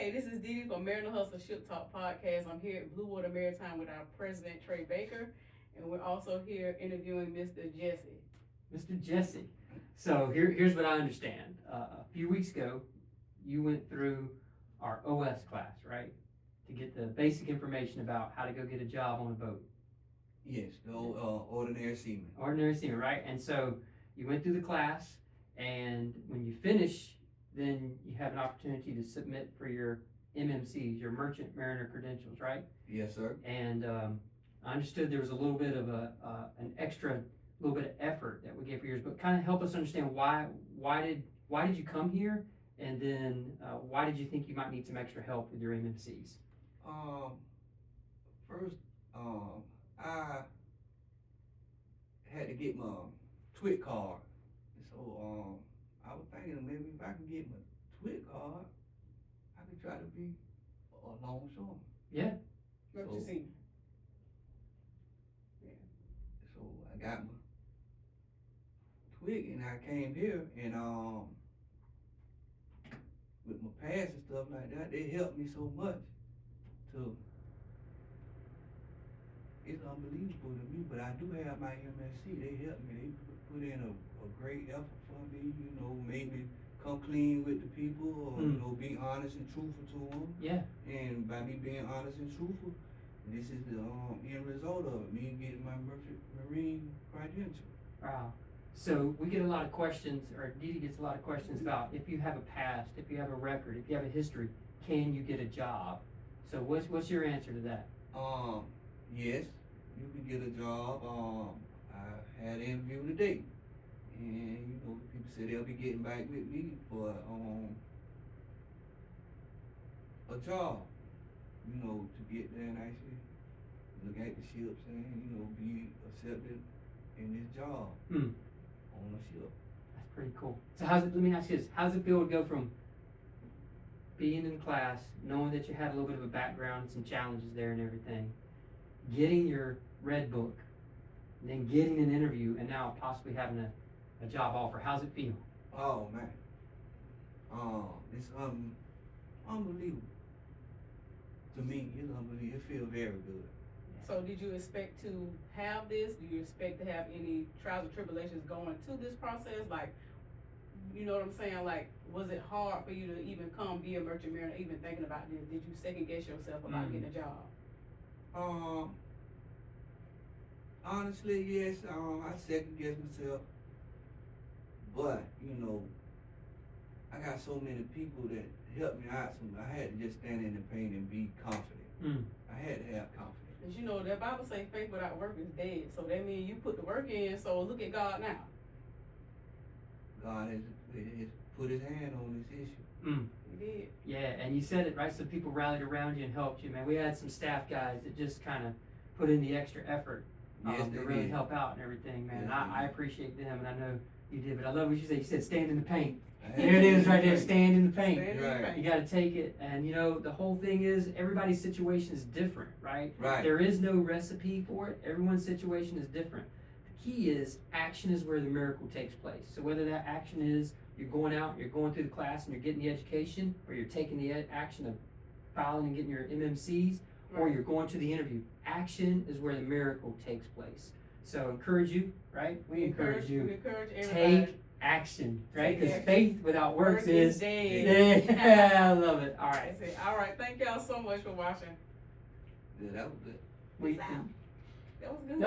Hey, this is Dee Dee from Maryland Hustle Ship Talk Podcast. I'm here at Blue Water Maritime with our president, Trey Baker, and we're also here interviewing Mr. Jesse. Mr. Jesse. So here's what I understand. A few weeks ago, you went through our OS class, right? To get the basic information about how to go get a job on a boat. Yes, the ordinary seaman. Ordinary seaman, right? And so you went through the class, and when you finish, then you have an opportunity to submit for your MMCs, your Merchant Mariner Credentials, right? Yes, sir. And I understood there was a little bit of an extra little bit of effort that we gave for yours, but kind of help us understand why did you come here, and then why did you think you might need some extra help with your MMCs? First, I had to get my TWIC card, so I was thinking maybe if I can get my TWIC card, I could try to be a longshoreman. Yeah. What you see? So I got my TWIC and I came here and with my pass and stuff like that, they helped me so much to, it's unbelievable to me, but I do have my MSC. They helped me. They put in a great effort for me, made me come clean with the people, or, be honest and truthful to them. Yeah. And by me being honest and truthful, this is the end result of it, me getting my merchant marine credential. Wow. So we get a lot of questions, or Dee Dee gets a lot of questions about if you have a past, if you have a record, if you have a history, can you get a job? So what's your answer to that? Yes, you can get a job. I had an interview today, and people said they'll be getting back with me for a job. To get there and actually look at the ships and be accepted in this job on the ship. That's pretty cool. So let me ask you this, how does it feel to go from being in class, knowing that you had a little bit of a background, some challenges there and everything, getting your red book, and then getting an interview, and now possibly having a job offer? How's it feel? Oh man, it's unbelievable. To me, it's unbelievable. It feels very good. So did you expect to have this? Do you expect to have any trials or tribulations going to this process? Like, you know what I'm saying? Like, was it hard for you to even come be a merchant mariner, even thinking about this? Did you second guess yourself about getting a job? Honestly, yes, I second guess myself, but I got so many people that helped me out. So I had to just stand in the pain and be confident. I had to have confidence. Cause the Bible say faith without work is dead. So that means you put the work in. So look at God now. God has put His hand on this issue. He did. Yeah, and you said it right. So people rallied around you and helped you, man. We had some staff guys that just kind of put in the extra effort to really help out and everything, man. Yes, and I appreciate them, and I know you did. But I love what you said. You said stand in the paint. There it is right there, stand in the paint. Right. You got to take it, and the whole thing is everybody's situation is different, right? Right. There is no recipe for it. Everyone's situation is different. The key is action is where the miracle takes place. So whether that action is you're going out, you're going through the class and you're getting the education, or you're taking the action of filing and getting your MMCs, or you're going to the interview, action is where the miracle takes place. So encourage you, right? We encourage you. We encourage everybody. Take action, right? Take Because action. faith without works is dead. Yeah, I love it. All right. That's it. All right. Thank y'all so much for watching. Yeah, that was good. We, That was good.